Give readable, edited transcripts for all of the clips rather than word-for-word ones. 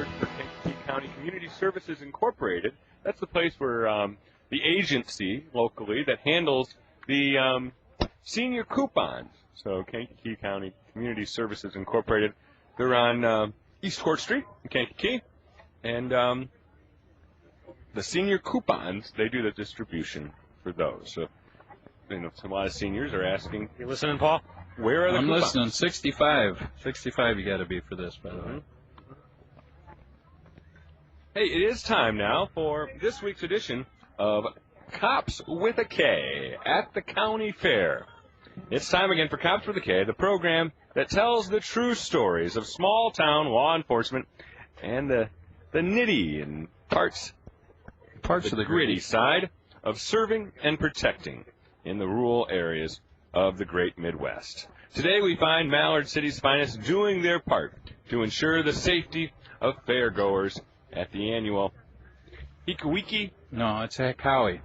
searching for Kankakee County Community Services Incorporated. That's the place where the agency locally that handles the senior coupons. So Kankakee County Community Services Incorporated, they're on East Court Street in Kankakee. And the senior coupons, they do the distribution for those. So you know, a lot of seniors are asking. You listening, Paul? Where are the coupons? I'm listening. 65. 65 you got to be for this, by the way. Hey, it is time now for this week's edition of Kops with a K at the County Fair. It's time again for Kops with a K, the program that tells the true stories of small-town law enforcement and the nitty and parts of the gritty side of serving and protecting in the rural areas of the great Midwest. Today we find Mallard City's finest doing their part to ensure the safety of fairgoers at the annual Hekawie. No, it's Hekawie.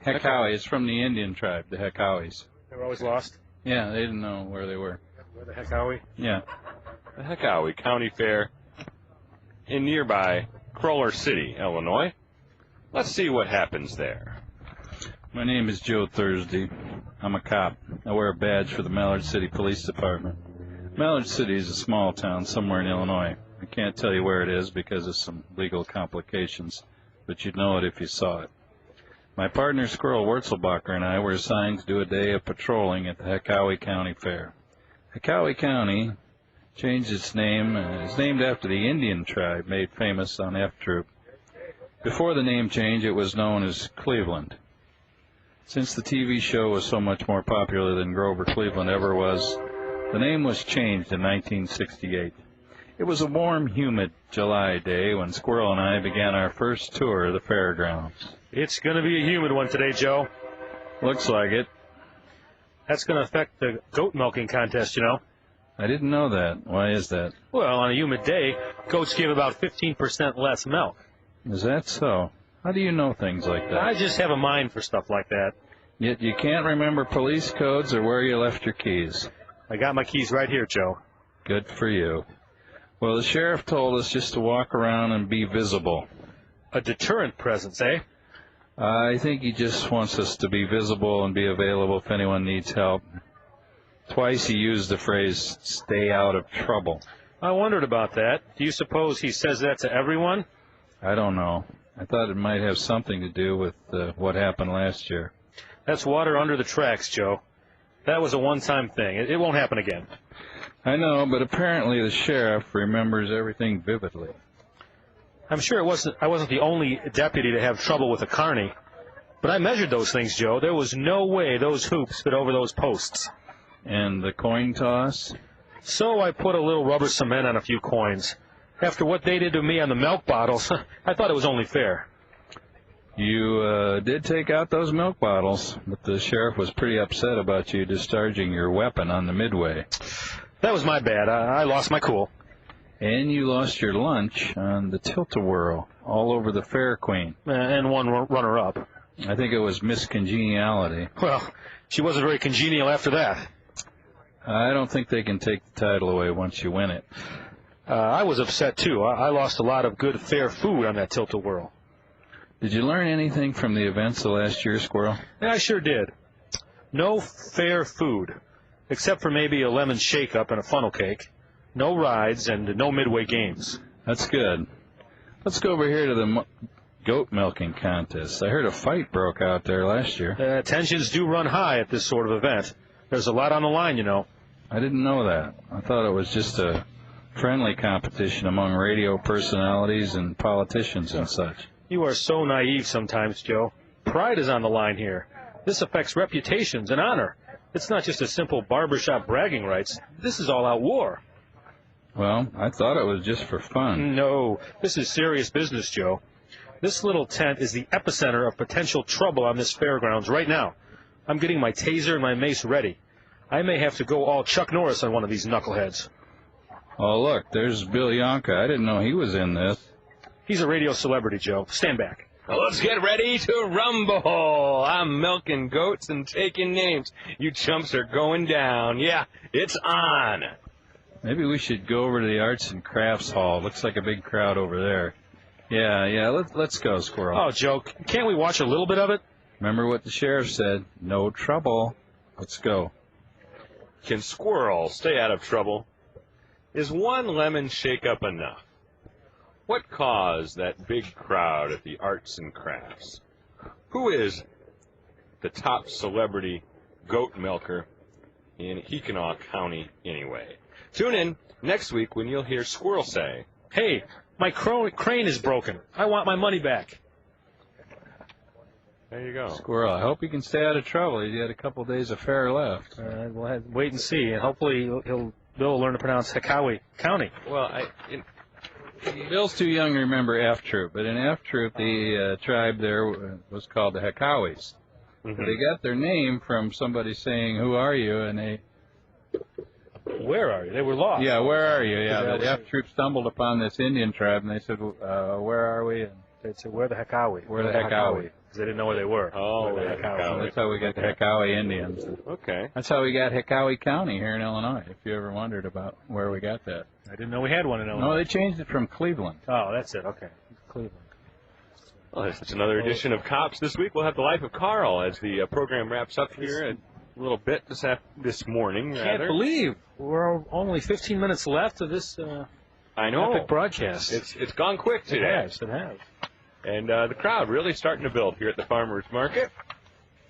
Hekawie. It's from the Indian tribe, the Hekawies. They were always lost? Yeah, they didn't know where they were. Where the heck are we? Yeah. The Hekawie County Fair in nearby Crawler City, Illinois. Let's see what happens there. My name is Joe Thursday. I'm a cop. I wear a badge for the Mallard City Police Department. Mallard City is a small town somewhere in Illinois. I can't tell you where it is because of some legal complications, but you'd know it if you saw it. My partner Squirrel Wurzelbacher and I were assigned to do a day of patrolling at the Hekawie County Fair. Hekawie County changed its name. It's named after the Indian tribe made famous on F Troop. Before the name change, it was known as Cleveland. Since the TV show was so much more popular than Grover Cleveland ever was, the name was changed in 1968. It was a warm, humid July day when Squirrel and I began our first tour of the fairgrounds. It's going to be a humid one today, Joe. Looks like it. That's going to affect the goat milking contest, you know. I didn't know that. Why is that? Well, on a humid day, goats give about 15% less milk. Is that so? How do you know things like that? I just have a mind for stuff like that. Yet you can't remember police codes or where you left your keys. I got my keys right here, Joe. Good for you. Well, the sheriff told us just to walk around and be visible. A deterrent presence, eh? I think he just wants us to be visible and be available if anyone needs help. Twice he used the phrase, stay out of trouble. I wondered about that. Do you suppose he says that to everyone? I don't know. I thought it might have something to do with what happened last year. That's water under the tracks, Joe. That was a one-time thing. It won't happen again. I know, but apparently the sheriff remembers everything vividly. I'm sure I wasn't the only deputy to have trouble with a carny. But I measured those things, Joe. There was no way those hoops fit over those posts. And the coin toss? So I put a little rubber cement on a few coins. After what they did to me on the milk bottles, I thought it was only fair. You did take out those milk bottles, but the sheriff was pretty upset about you discharging your weapon on the midway. That was my bad. I lost my cool. And you lost your lunch on the tilt-a-whirl all over the fair, Queen. And one runner-up. I think it was Miss Congeniality. Well, she wasn't very congenial after that. I don't think they can take the title away once you win it. I was upset, too. I lost a lot of good, fair food on that tilt-a-whirl. Did you learn anything from the events of last year, Squirrel? Yeah, I sure did. No fair food, except for maybe a lemon shake-up and a funnel cake. No rides and no midway games. That's good. Let's go over here to the goat milking contest. I heard a fight broke out there last year. Tensions do run high at this sort of event. There's a lot on the line, you know. I didn't know that. I thought it was just a friendly competition among radio personalities and politicians and such. You are so naive sometimes, Joe. Pride is on the line here. This affects reputations and honor. It's not just a simple barbershop bragging rights. This is all-out war. Well, I thought it was just for fun. No, this is serious business, Joe. This little tent is the epicenter of potential trouble on this fairgrounds right now. I'm getting my taser and my mace ready. I may have to go all Chuck Norris on one of these knuckleheads. Oh, look, there's Bill Yohnka. I didn't know he was in this. He's a radio celebrity, Joe. Stand back. Well, let's get ready to rumble. I'm milking goats and taking names. You chumps are going down. Yeah, it's on. Maybe we should go over to the Arts and Crafts Hall. Looks like a big crowd over there. Yeah, let's go, Squirrel. Oh, Joe, can't we watch a little bit of it? Remember what the sheriff said. No trouble. Let's go. Can Squirrel stay out of trouble? Is one lemon shake-up enough? What caused that big crowd at the Arts and Crafts? Who is the top celebrity goat milker in Hekawie County anyway? Tune in next week when you'll hear Squirrel say, "Hey, my crane is broken. I want my money back." There you go. Squirrel, I hope he can stay out of trouble. He's got a couple days of fare left. We'll have to wait and see, and hopefully Bill will learn to pronounce Hekawie County. Well, Bill's too young to remember F Troop, but in F Troop, the tribe there was called the Hekawies. Mm-hmm. They got their name from somebody saying, "Who are you?" And they... Where are you? They were lost. Yeah, where are you? Yeah, the F Troop stumbled upon this Indian tribe, and they said, "Where are we?" And They'd say, "Where the Hekawie?" Where the Hekawie? Because they didn't know where they were. Oh, Where the Hekawie. So that's how we got the Hekawie Indians. okay. That's how we got Hekawie County here in Illinois, if you ever wondered about where we got that. I didn't know we had one in Illinois. No, they changed it from Cleveland. Oh, that's it. Okay. Cleveland. Well, it's another edition of Kops this week. We'll have the life of Carl as the program wraps up here a little bit this morning. Can't believe we're only 15 minutes left of this I know. epic broadcast. It's gone quick today. It has. And the crowd really starting to build here at the farmers market.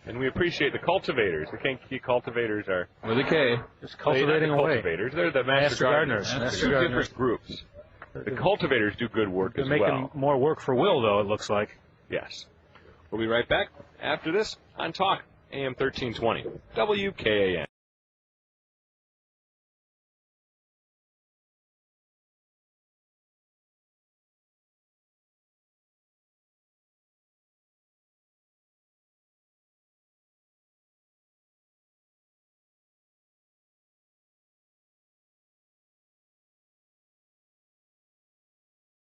And we appreciate the cultivators. The Kankakee cultivators are With a K. Just cultivating away. Cultivators. They're the master gardeners. Master Two gardeners. different groups. The cultivators do good work They're as making well. more work for Will, though, it looks like. Yes. We'll be right back after this on Talk AM 1320 WKAN.